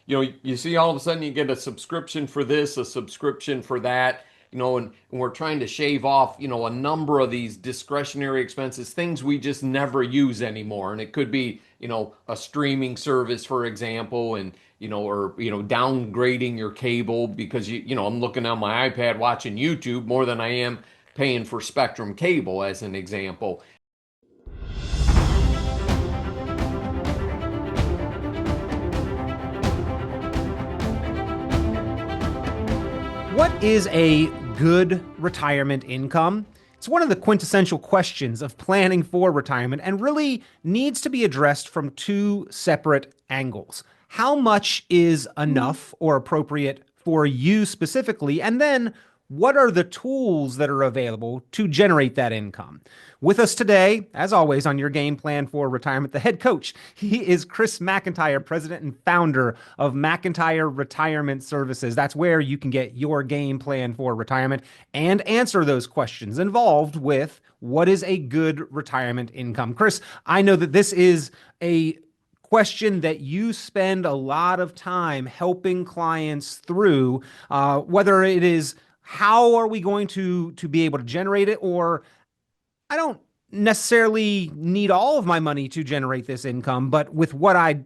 you see all of a sudden you get a subscription for this, a subscription for that, and we're trying to shave off, a number of these discretionary expenses, things we just never use anymore. And it could be, a streaming service, for example, and, or, downgrading your cable because I'm looking on my iPad watching YouTube more than I am paying for Spectrum cable, as an example. What is a good retirement income? It's one of the quintessential questions of planning for retirement and really needs to be addressed from two separate angles. How much is enough or appropriate for you specifically? And then what are the tools that are available to generate that income? With us today, as always, on your game plan for retirement, the head coach. He is Chris McIntire, president and founder of McIntire Retirement Services. That's where you can get your game plan for retirement and answer those questions involved with what is a good retirement income. Chris, I know that this is a question that you spend a lot of time helping clients through, whether it is how are we going to be able to generate it, or I don't necessarily need all of my money to generate this income, but with what I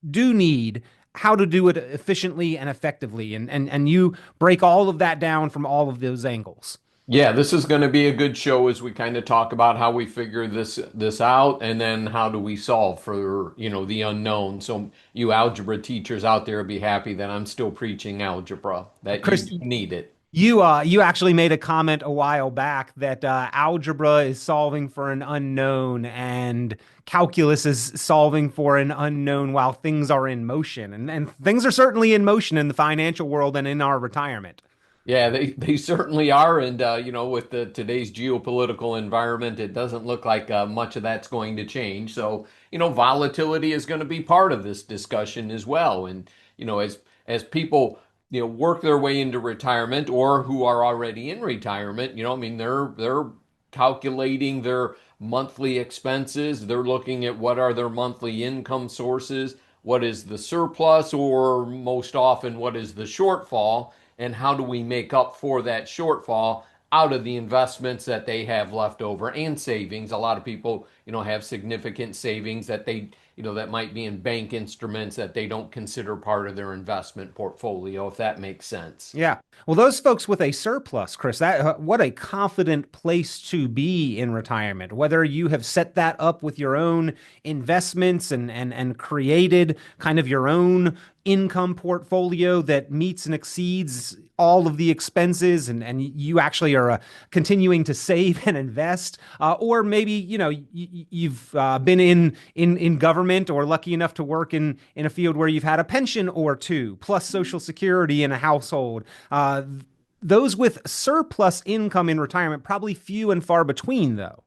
do need, how to do it efficiently and effectively. And you break all of that down from all of those angles. Yeah, this is going to be a good show as we kind of talk about how we figure this out, and then how do we solve for, the unknown. So you algebra teachers out there be happy that I'm still preaching algebra, that you Chris, do need it. you actually made a comment a while back that algebra is solving for an unknown and calculus is solving for an unknown while things are in motion. And things are certainly in motion in the financial world and in our retirement. Yeah, they certainly are. And, with today's geopolitical environment, it doesn't look like much of that's going to change. So, volatility is going to be part of this discussion as well. And, as people, work their way into retirement, or who are already in retirement, I mean, they're calculating their monthly expenses. They're looking at what are their monthly income sources, what is the surplus, or most often, what is the shortfall, and how do we make up for that shortfall out of the investments that they have left over and savings. A lot of people, have significant savings that that might be in bank instruments that they don't consider part of their investment portfolio, if that makes sense. Yeah. Well, those folks with a surplus, Chris, that what a confident place to be in retirement. Whether you have set that up with your own investments and created kind of your own income portfolio that meets and exceeds all of the expenses, and you actually are continuing to save and invest, or maybe you've been in government or lucky enough to work in a field where you've had a pension or two plus Social Security in a household. Those with surplus income in retirement, probably few and far between, though.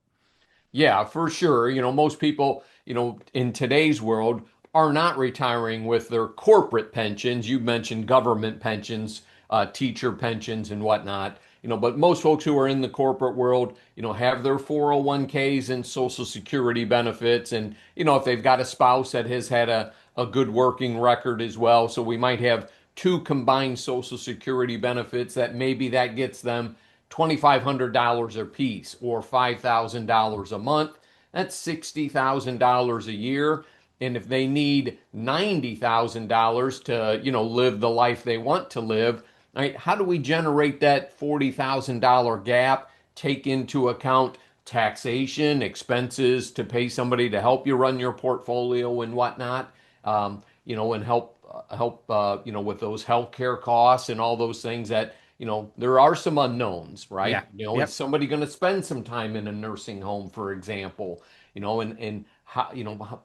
Yeah, for sure. Most people, in today's world are not retiring with their corporate pensions. You mentioned government pensions, teacher pensions and whatnot. But most folks who are in the corporate world, have their 401ks and Social Security benefits. And, if they've got a spouse that has had a good working record as well. So we might have two combined Social Security benefits that maybe that gets them $2,500 a piece or $5,000 a month. That's $60,000 a year. And if they need $90,000 to, live the life they want to live, right, how do we generate that $40,000 gap, take into account taxation, expenses to pay somebody to help you run your portfolio and whatnot, and help with those healthcare costs and all those things that, there are some unknowns, right? Yeah. Is Yep. somebody going to spend some time in a nursing home, for example, and how,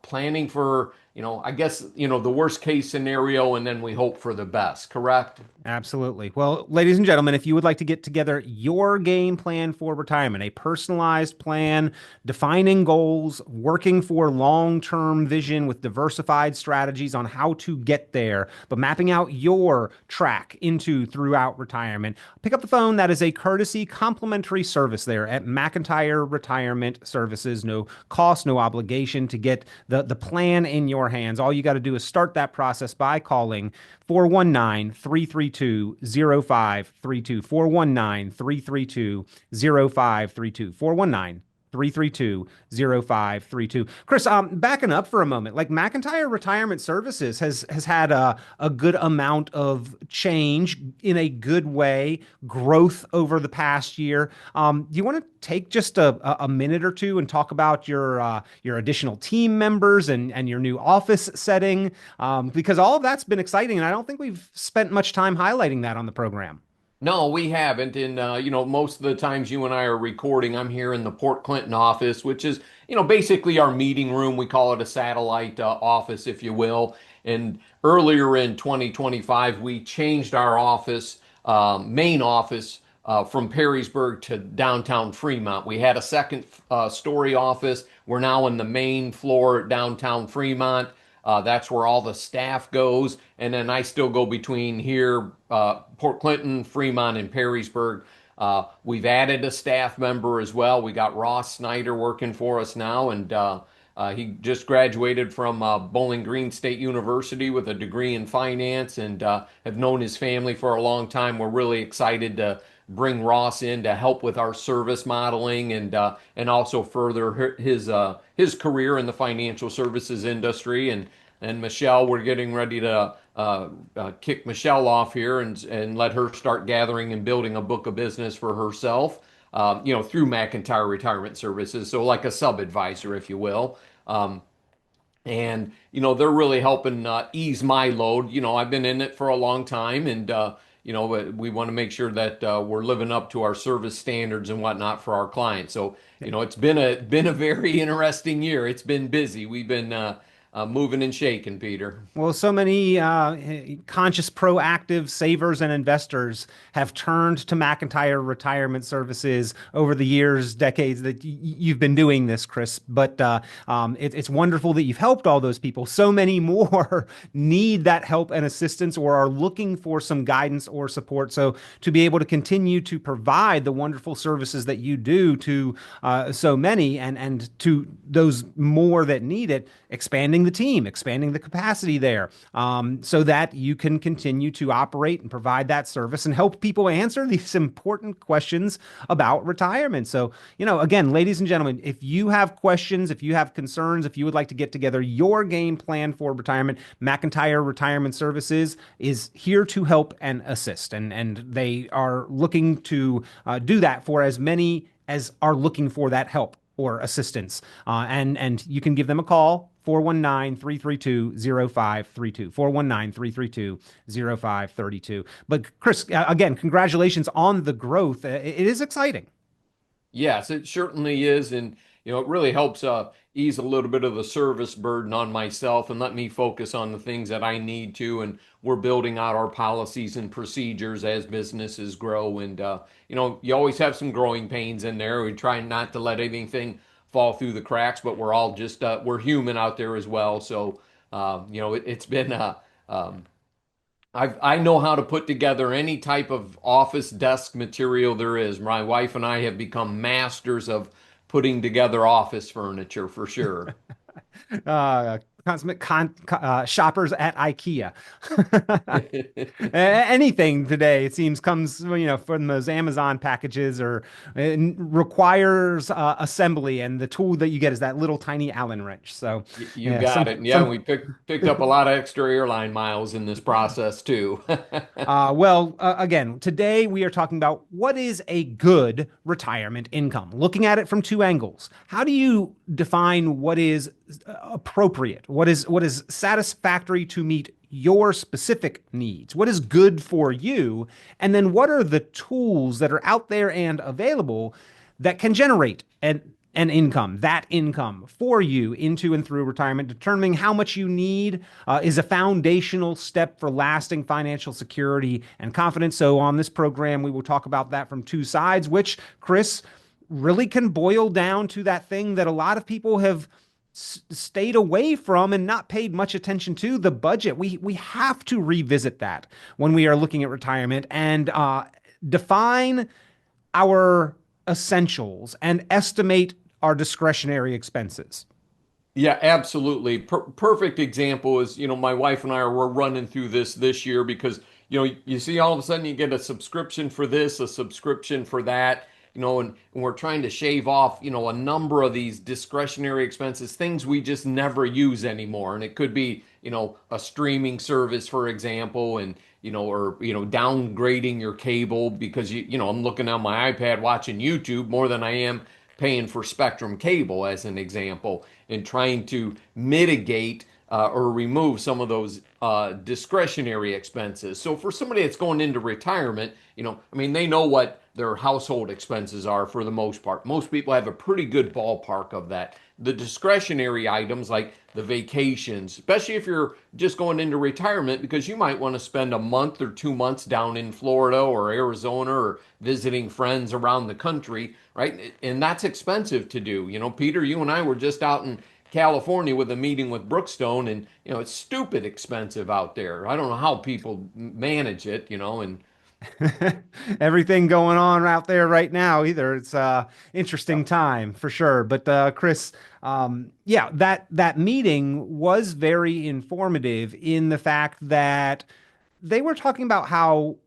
planning for, I guess, the worst case scenario, and then we hope for the best, correct? Absolutely. Well, ladies and gentlemen, if you would like to get together your game plan for retirement, a personalized plan, defining goals, working for long-term vision with diversified strategies on how to get there, but mapping out your track into throughout retirement, pick up the phone. That is a courtesy complimentary service there at McIntire Retirement Services. No cost, no obligation to get the plan in your your hands. All you got to do is start that process by calling 419-332-0532, 419-332-0532, 419-332-0532. Chris, backing up for a moment, like McIntire Retirement Services has had a good amount of change in a good way, growth over the past year. Do you want to take just a minute or two and talk about your additional team members and your new office setting? Because all of that's been exciting, and I don't think we've spent much time highlighting that on the program. No, we haven't. And, most of the times you and I are recording, I'm here in the Port Clinton office, which is, basically our meeting room. We call it a satellite office, if you will. And earlier in 2025, we changed our office, main office, from Perrysburg to downtown Fremont. We had a second story office. We're now in the main floor at downtown Fremont. That's where all the staff goes. And then I still go between here, Port Clinton, Fremont, and Perrysburg. We've added a staff member as well. We got Ross Snyder working for us now, and he just graduated from Bowling Green State University with a degree in finance, and have known his family for a long time. We're really excited to bring Ross in to help with our service modeling and also further his career in the financial services industry. And Michelle, we're getting ready to kick Michelle off here and let her start gathering and building a book of business for herself, through McIntire Retirement Services. So like a sub-advisor, if you will. And they're really helping ease my load. I've been in it for a long time, and we want to make sure that we're living up to our service standards and whatnot for our clients. So it's been a very interesting year. It's been busy. We've been moving and shaking, Peter. Well, so many conscious, proactive savers and investors have turned to McIntire Retirement Services over the years, decades that you've been doing this, Chris. But it's wonderful that you've helped all those people. So many more need that help and assistance or are looking for some guidance or support. So to be able to continue to provide the wonderful services that you do to so many and to those more that need it, expanding the team, expanding the capacity there, so that you can continue to operate and provide that service and help people answer these important questions about retirement. So, again, ladies and gentlemen, if you have questions, if you have concerns, if you would like to get together your game plan for retirement, McIntire Retirement Services is here to help and assist. And they are looking to do that for as many as are looking for that help or assistance. And you can give them a call, 419-332-0532, 419-332-0532. But Chris, again, congratulations on the growth. It is exciting. Yes, it certainly is. And, it really helps ease a little bit of the service burden on myself and let me focus on the things that I need to. And we're building out our policies and procedures as businesses grow. And, you always have some growing pains in there. We try not to let anything fall through the cracks, but we're all just, we're human out there as well. So, it's been, I know how to put together any type of office desk material there is. My wife and I have become masters of putting together office furniture for sure. Consummate shoppers at IKEA. Anything today, it seems, comes, from those Amazon packages or requires assembly, and the tool that you get is that little tiny Allen wrench. So You got it. Yeah, we picked up a lot of extra airline miles in this process too. Again, today we are talking about what is a good retirement income, looking at it from two angles. How do you define what is appropriate? What is satisfactory to meet your specific needs? What is good for you? And then what are the tools that are out there and available that can generate an income, that income for you into and through retirement? Determining how much you need is a foundational step for lasting financial security and confidence. So on this program, we will talk about that from two sides, which, Chris, really can boil down to that thing that a lot of people have stayed away from and not paid much attention to, the budget. We have to revisit that when we are looking at retirement and define our essentials and estimate our discretionary expenses. Yeah, absolutely. Perfect example is, my wife and I we're running through this year because, you see all of a sudden you get a subscription for this, a subscription for that, and we're trying to shave off, a number of these discretionary expenses, things we just never use anymore. And it could be, a streaming service, for example, and, or, downgrading your cable because I'm looking on my iPad watching YouTube more than I am paying for Spectrum cable, as an example, and trying to mitigate or remove some of those discretionary expenses. So for somebody that's going into retirement, I mean, they know what their household expenses are for the most part. Most people have a pretty good ballpark of that. The discretionary items like the vacations, especially if you're just going into retirement, because you might want to spend a month or 2 months down in Florida or Arizona or visiting friends around the country, right? And that's expensive to do. Peter, you and I were just out in California with a meeting with Brookstone, and it's stupid expensive out there. I don't know how people manage it, and Everything going on out there right now, either it's yeah. interesting time for sure. But Chris, yeah, that meeting was very informative in the fact that they were talking about how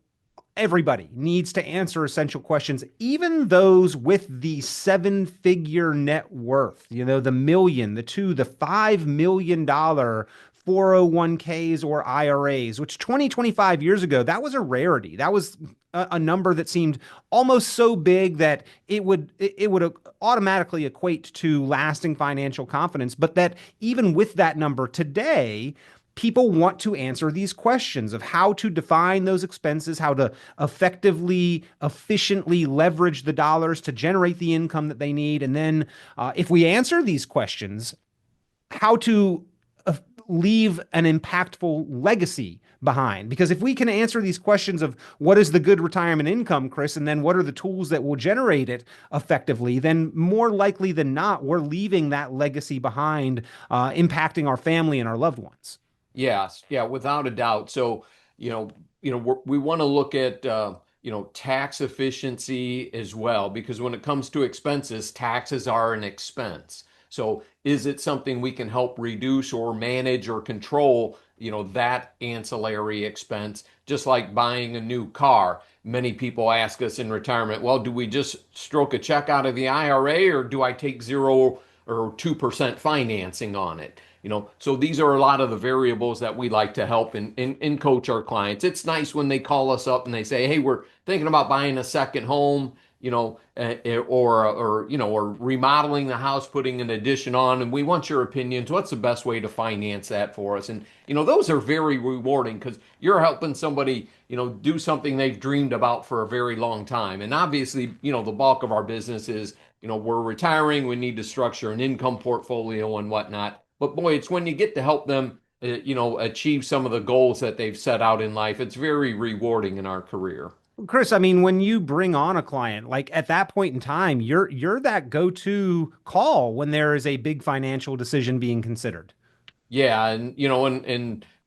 everybody needs to answer essential questions, even those with the seven-figure net worth, the million, the two, the $5 million 401ks or IRAs, which 20, 25 years ago, that was a rarity. That was a number that seemed almost so big that it would automatically equate to lasting financial confidence. But that even with that number today, people want to answer these questions of how to define those expenses, how to effectively, efficiently leverage the dollars to generate the income that they need. And then, if we answer these questions, how to uh, leave an impactful legacy behind. Because if we can answer these questions of what is the good retirement income, Chris, and then what are the tools that will generate it effectively, then more likely than not, we're leaving that legacy behind, impacting our family and our loved ones. Yes, yeah, without a doubt. So, we want to look at tax efficiency as well, because when it comes to expenses, taxes are an expense. So, is it something we can help reduce or manage or control, that ancillary expense, just like buying a new car? Many people ask us in retirement, well, do we just stroke a check out of the IRA or do I take 0 or 2% financing on it? So these are a lot of the variables that we like to help and coach our clients. It's nice when they call us up and they say, hey, we're thinking about buying a second home, or remodeling the house, putting an addition on, and we want your opinions. What's the best way to finance that for us? And those are very rewarding because you're helping somebody, do something they've dreamed about for a very long time. And obviously, the bulk of our business is, we're retiring, we need to structure an income portfolio and whatnot. But boy, it's when you get to help them, achieve some of the goals that they've set out in life. It's very rewarding in our career. Chris, I mean, when you bring on a client, like at that point in time, you're that go-to call when there is a big financial decision being considered. Yeah, and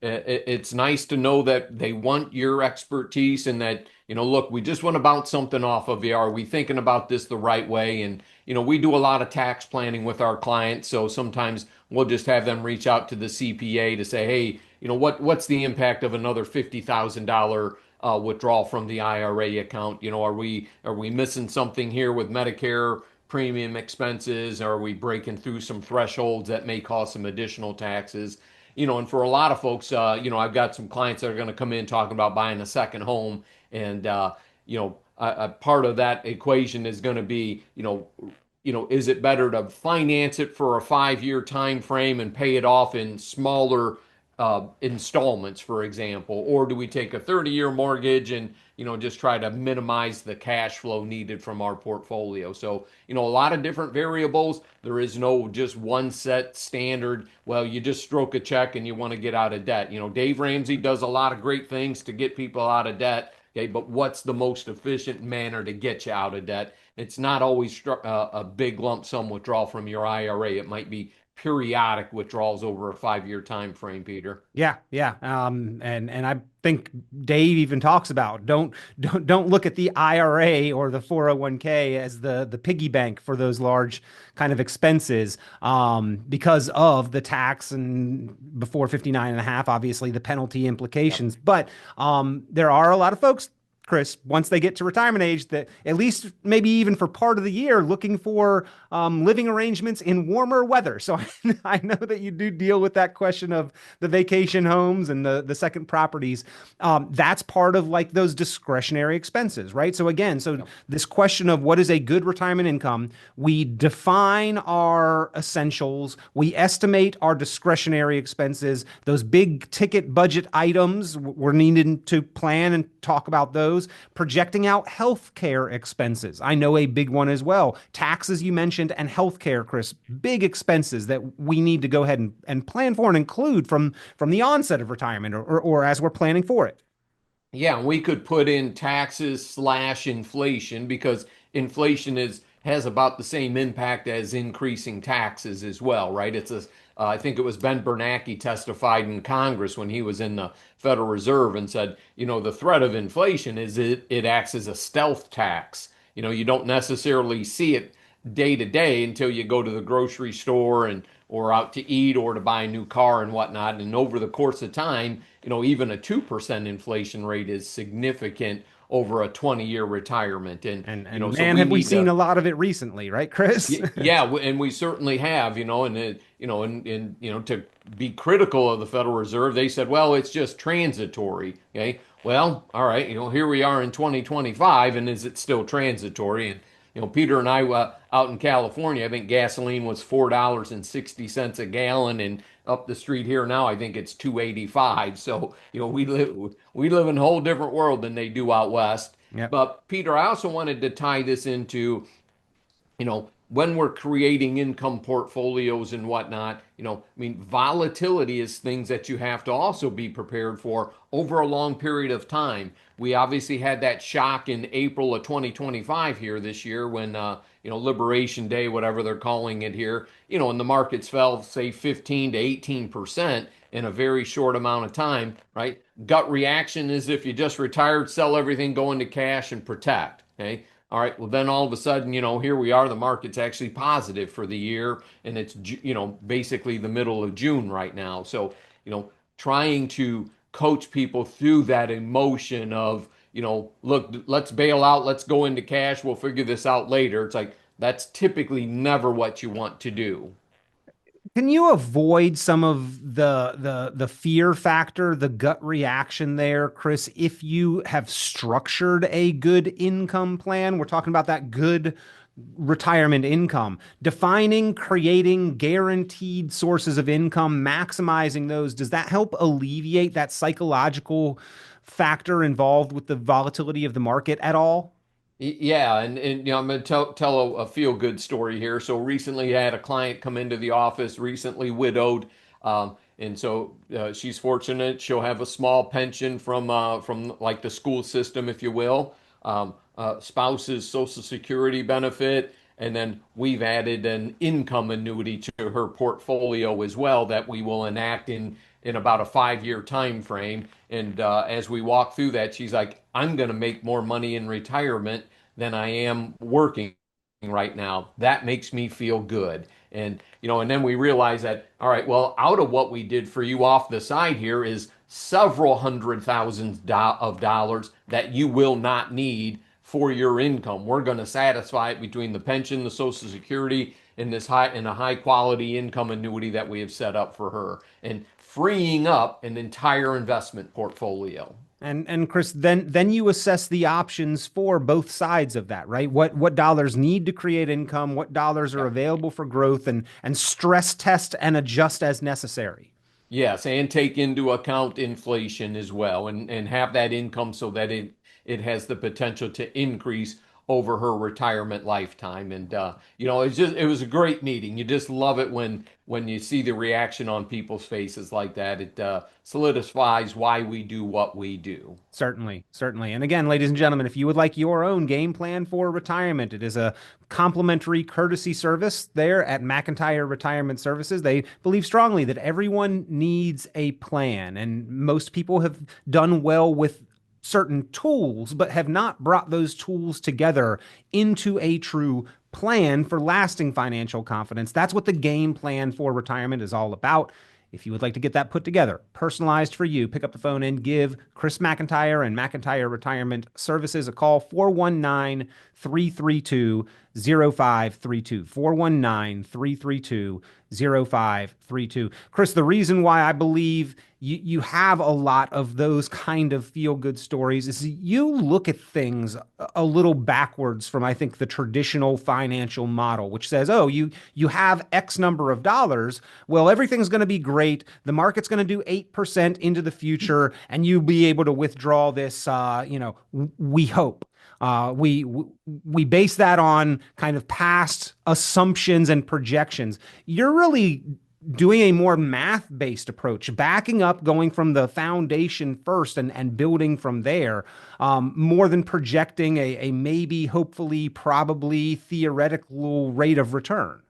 it's nice to know that they want your expertise and that, look, we just want to bounce something off of you. Are we thinking about this the right way? And we do a lot of tax planning with our clients, so sometimes we'll just have them reach out to the CPA to say, hey, what's the impact of another $50,000 withdrawal from the IRA account? Are we missing something here with Medicare premium expenses? Are we breaking through some thresholds that may cause some additional taxes? And for a lot of folks, I've got some clients that are going to come in talking about buying a second home, and a part of that equation is going to be, is it better to finance it for a 5-year time frame and pay it off in smaller installments, for example, or do we take a 30-year mortgage and just try to minimize the cash flow needed from our portfolio? So a lot of different variables. There is no just one set standard. Well, you just stroke a check and you want to get out of debt. Dave Ramsey does a lot of great things to get people out of debt. Okay, but what's the most efficient manner to get you out of debt? It's not always a big lump sum withdrawal from your IRA. It might be periodic withdrawals over a 5 year time frame, Peter. Yeah, yeah. And I think Dave even talks about don't look at the IRA or the 401k as the piggy bank for those large kind of expenses, because of the tax and before 59 and a half, obviously the penalty Yep. implications. But there are a lot of folks, Chris, once they get to retirement age, that at least maybe even for part of the year, looking for living arrangements in warmer weather. So I know that you do deal with that question of the vacation homes and the second properties. That's part of like those discretionary expenses, right? So again, so Yep. this question of what is a good retirement income, we define our essentials, we estimate our discretionary expenses, those big ticket budget items, we're needing to plan and talk about those, projecting out healthcare expenses. I know a big one as well. Taxes you mentioned and healthcare, Chris, big expenses that we need to go ahead and plan for and include from the onset of retirement or as we're planning for it. Yeah, we could put in taxes slash inflation because inflation is has about the same impact as increasing taxes as well, right? I think it was Ben Bernanke testified in Congress when he was in the Federal Reserve and said, the threat of inflation is it acts as a stealth tax. You don't necessarily see it day to day until you go to the grocery store and or out to eat or to buy a new car and whatnot. And over the course of time, even a 2% inflation rate is significant over a 20-year retirement. And, And so man, we have we need seen to, a lot of it recently, right, Chris? yeah, and we certainly have, and to be critical of the Federal Reserve, they said, well, it's just transitory. Okay. Well, all right, here we are in 2025, and is it still transitory? And Peter and I out in California, I think gasoline was $4.60 a gallon, and up the street here now, I think it's 2.85. So we live in a whole different world than they do out west. Yep. But Peter, I also wanted to tie this into when we're creating income portfolios and whatnot, I mean, volatility is things that you have to also be prepared for over a long period of time. We obviously had that shock in April of 2025 here this year when, Liberation Day, whatever they're calling it here, and the markets fell, say, 15 to 18% in a very short amount of time, right? Gut reaction is if you just retired, sell everything, go into cash and protect. Okay. All right. Well, then all of a sudden, here we are. The market's actually positive for the year, and it's basically the middle of June right now. So, trying to coach people through that emotion of, look, let's bail out, let's go into cash, we'll figure this out later. It's like that's typically never what you want to do. Can you avoid some of the fear factor, the gut reaction there, Chris, if you have structured a good income plan? We're talking about that good retirement income, defining, creating guaranteed sources of income, maximizing those. Does that help alleviate that psychological factor involved with the volatility of the market at all? Yeah, and I'm going to tell a feel good story here. So recently, I had a client come into the office, recently widowed, and so she's fortunate. She'll have a small pension from like the school system, if you will, spouse's Social Security benefit, and then we've added an income annuity to her portfolio as well that we will enact in about a 5 year time frame. And as we walk through that, she's like, I'm going to make more money in retirement than I am working right now. That makes me feel good. And then we realize that, all right, well, out of what we did for you off the side here is several hundred thousands of dollars that you will not need for your income. We're going to satisfy it between the pension, the Social Security, and a high quality income annuity that we have set up for her, and freeing up an entire investment portfolio. And Chris, then you assess the options for both sides of that, right? What dollars need to create income, what dollars are Yep. available for growth, and stress test and adjust as necessary. Yes, and take into account inflation as well, and have that income so that it has the potential to increase over her retirement lifetime. And it was a great meeting. You just love it when you see the reaction on people's faces like that. It solidifies why we do what we do. Certainly, certainly. And again, ladies and gentlemen, if you would like your own game plan for retirement, it is a complimentary courtesy service there at McIntire Retirement Services. They believe strongly that everyone needs a plan, and most people have done well with certain tools, but have not brought those tools together into a true plan for lasting financial confidence. That's what the game plan for retirement is all about. If you would like to get that put together, personalized for you, pick up the phone and give Chris McIntire and McIntire Retirement Services a call, 419 332 0532. 419 332 0532. Chris, the reason why I believe you have a lot of those kind of feel good stories is you look at things a little backwards from, I think, the traditional financial model, which says, oh, you have X number of dollars. Well, everything's going to be great. The market's going to do 8% into the future, and you'll be able to withdraw this, we hope. We base that on kind of past assumptions and projections. You're really doing a more math-based approach, backing up, going from the foundation first and building from there, more than projecting a maybe, hopefully, probably theoretical rate of return.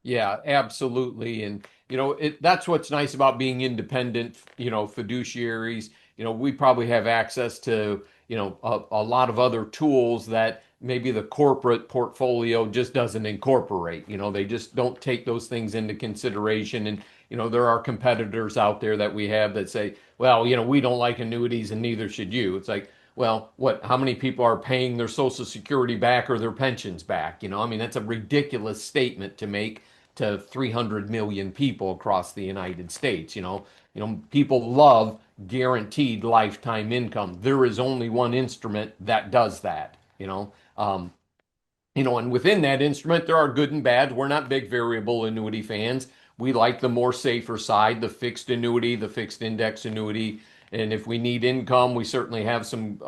Yeah, absolutely. And that's what's nice about being independent, fiduciaries. We probably have access to, a lot of other tools that maybe the corporate portfolio just doesn't incorporate. They just don't take those things into consideration. And, there are competitors out there that we have that say, well, we don't like annuities and neither should you. It's like, well, how many people are paying their Social Security back or their pensions back? I mean, that's a ridiculous statement to make to 300 million people across the United States. People love guaranteed lifetime income. There is only one instrument that does that. And within that instrument, there are good and bad. We're not big variable annuity fans. We like the more safer side, the fixed annuity, the fixed index annuity. And if we need income, we certainly have some.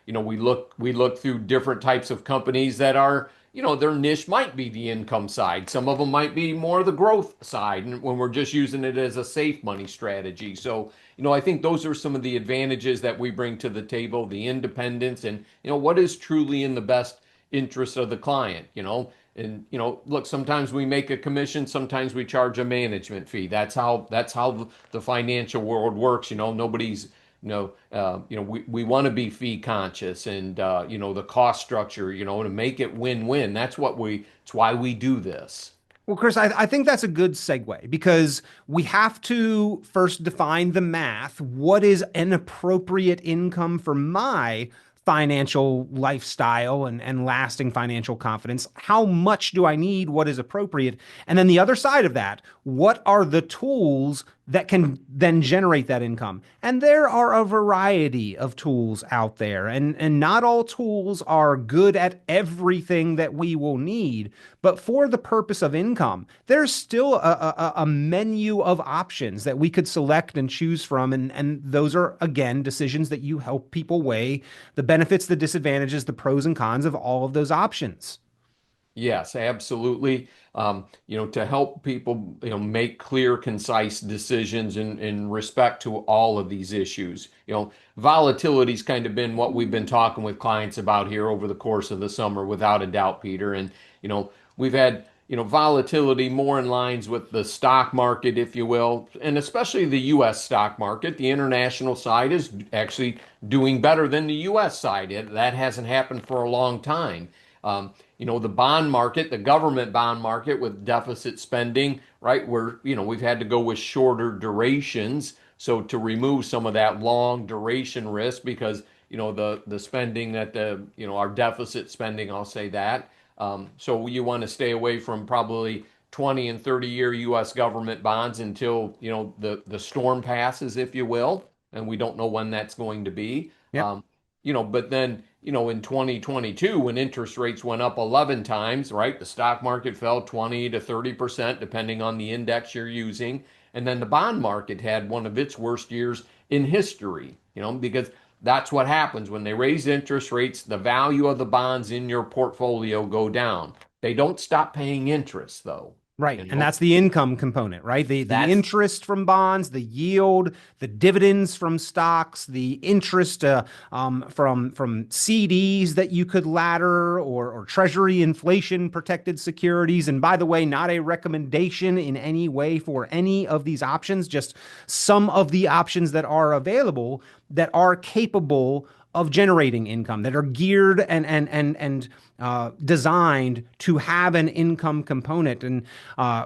We look through different types of companies that are, their niche might be the income side. Some of them might be more the growth side, and when we're just using it as a safe money strategy. So, I think those are some of the advantages that we bring to the table, the independence, and what is truly in the best interest of the client. And look, sometimes we make a commission, sometimes we charge a management fee. That's how the financial world works. Nobody's we want to be fee conscious, and the cost structure, to make it win-win. It's why we do this. Well, Chris, I think that's a good segue because we have to first define the math. What is an appropriate income for my financial lifestyle and lasting financial confidence? How much do I need? What is appropriate? And then the other side of that, what are the tools that can then generate that income? And there are a variety of tools out there, and not all tools are good at everything that we will need. But for the purpose of income, there's still a menu of options that we could select and choose from. And those are, again, decisions that you help people weigh the benefits, the disadvantages, the pros and cons of all of those options. Yes, absolutely. To help people, make clear, concise decisions in respect to all of these issues. Volatility's kind of been what we've been talking with clients about here over the course of the summer, without a doubt, Peter. And, we've had, volatility more in lines with the stock market, if you will, and especially the U.S. stock market. The international side is actually doing better than the U.S. side. That hasn't happened for a long time. The bond market, the government bond market with deficit spending, right? We've had to go with shorter durations. So to remove some of that long duration risk, because, the spending that our deficit spending, I'll say that. So you want to stay away from probably 20 and 30-year U.S. government bonds until, the storm passes, if you will. And we don't know when that's going to be. Yep. But then, in 2022, when interest rates went up 11 times, right, the stock market fell 20 to 30%, depending on the index you're using. And then the bond market had one of its worst years in history, because that's what happens when they raise interest rates. The value of the bonds in your portfolio go down. They don't stop paying interest though. Right. You And know, that's the income component, right? The that's interest from bonds, the yield, the dividends from stocks, the interest from CDs that you could ladder or treasury inflation protected securities. And by the way, not a recommendation in any way for any of these options, just some of the options that are available that are capable of generating income, that are geared and designed to have an income component. And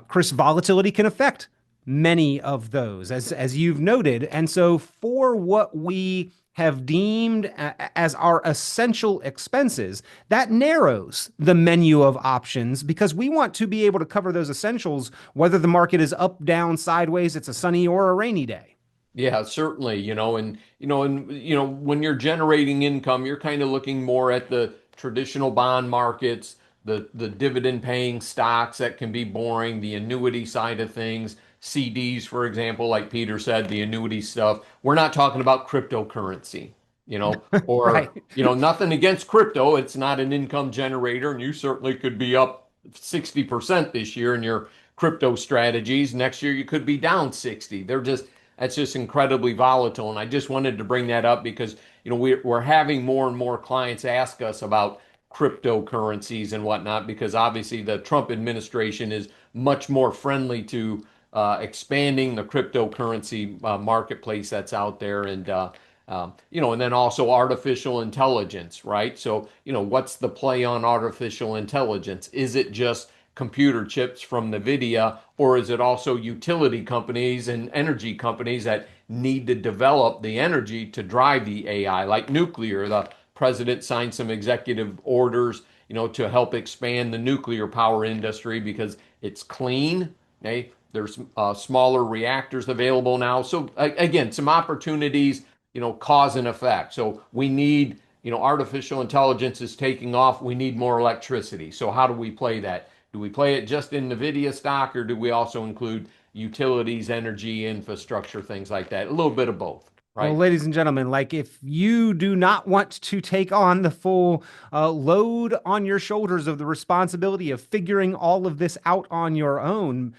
Chris, volatility can affect many of those, as you've noted. And so, for what we have deemed as our essential expenses, that narrows the menu of options because we want to be able to cover those essentials, whether the market is up, down, sideways, it's a sunny or a rainy day. Yeah, certainly, when you're generating income, you're kind of looking more at the traditional bond markets, the dividend paying stocks that can be boring, the annuity side of things, CDs, for example, like Peter said, the annuity stuff. We're not talking about cryptocurrency, or, Right. nothing against crypto. It's not an income generator, and you certainly could be up 60% this year in your crypto strategies. Next year, you could be down 60. That's just incredibly volatile. And I just wanted to bring that up because, we're having more and more clients ask us about cryptocurrencies and whatnot, because obviously the Trump administration is much more friendly to expanding the cryptocurrency marketplace that's out there. And then also artificial intelligence, right? So, what's the play on artificial intelligence? Is it just computer chips from NVIDIA, or is it also utility companies and energy companies that need to develop the energy to drive the AI, like nuclear? The president signed some executive orders, to help expand the nuclear power industry because it's clean. Okay? There's smaller reactors available now. So again, some opportunities, cause and effect. So we need, artificial intelligence is taking off. We need more electricity. So how do we play that? Do we play it just in NVIDIA stock, or do we also include utilities, energy, infrastructure, things like that? A little bit of both, Well, right? ladies and gentlemen, like if you do not want to take on the full load on your shoulders of the responsibility of figuring all of this out on your own,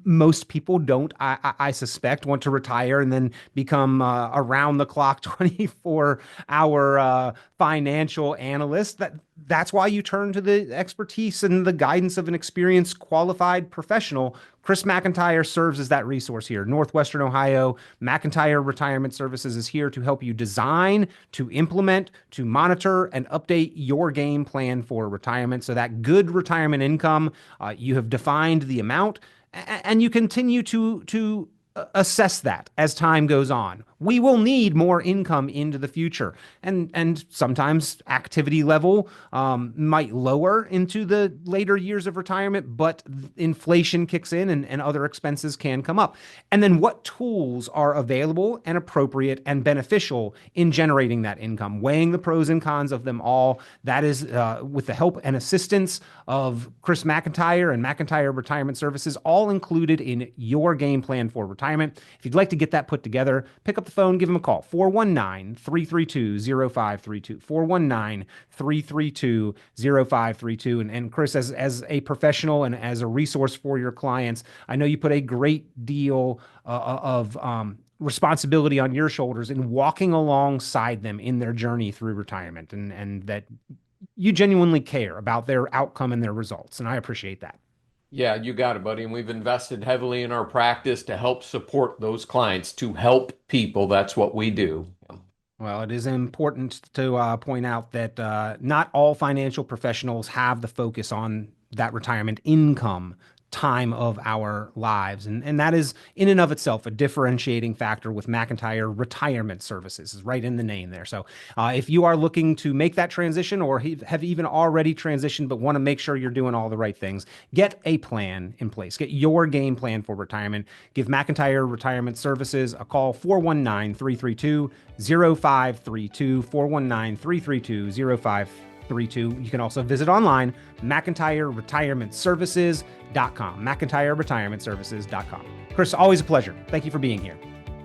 most people don't, I suspect, want to retire and then become around the clock 24-hour financial analyst. That's why you turn to the expertise and the guidance of an experienced, qualified professional. Chris McIntire serves as that resource here. Northwestern Ohio, McIntire Retirement Services is here to help you design, to implement, to monitor, and update your game plan for retirement. So that good retirement income, you have defined the amount, and you continue to assess that as time goes on. We will need more income into the future, and sometimes activity level might lower into the later years of retirement, but inflation kicks in and other expenses can come up. And then what tools are available and appropriate and beneficial in generating that income, weighing the pros and cons of them all. That is with the help and assistance of Chris McIntire and McIntire Retirement Services, all included in your game plan for retirement. If you'd like to get that put together, pick up the phone, give them a call, 419-332-0532, 419-332-0532. And Chris, as a professional and as a resource for your clients, I know you put a great deal of responsibility on your shoulders in walking alongside them in their journey through retirement, and that you genuinely care about their outcome and their results. And I appreciate that. Yeah, you got it, buddy. And we've invested heavily in our practice to help support those clients, to help people. That's what we do. Well, it is important to point out that not all financial professionals have the focus on that retirement income time of our lives. And that is in and of itself a differentiating factor with McIntire Retirement Services, is right in the name there. So if you are looking to make that transition or have even already transitioned but want to make sure you're doing all the right things, get a plan in place. Get your game plan for retirement. Give McIntire Retirement Services a call, 419-332-0532, 419-332-0532. You can also visit online, McIntyreRetirementServices.com, McIntyreRetirementServices.com. Chris, always a pleasure. Thank you for being here.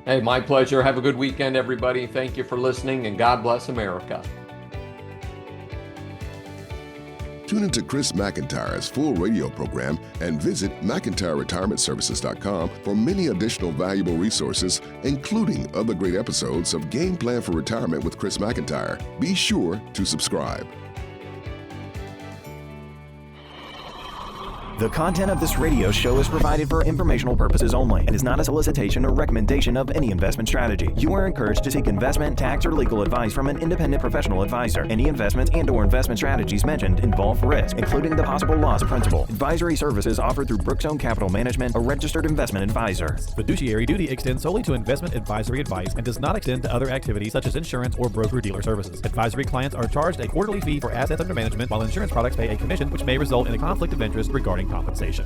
Hey, my pleasure. Have a good weekend, everybody. Thank you for listening, and God bless America. Tune into Chris McIntire's full radio program and visit McIntireRetirementServices.com for many additional valuable resources, including other great episodes of Game Plan for Retirement with Chris McIntire. Be sure to subscribe. The content of this radio show is provided for informational purposes only and is not a solicitation or recommendation of any investment strategy. You are encouraged to seek investment, tax, or legal advice from an independent professional advisor. Any investments and/or investment strategies mentioned involve risk, including the possible loss of principal. Advisory services offered through Brookstone Capital Management, a registered investment advisor. Fiduciary duty extends solely to investment advisory advice and does not extend to other activities such as insurance or broker-dealer services. Advisory clients are charged a quarterly fee for assets under management, while insurance products pay a commission, which may result in a conflict of interest regarding compensation.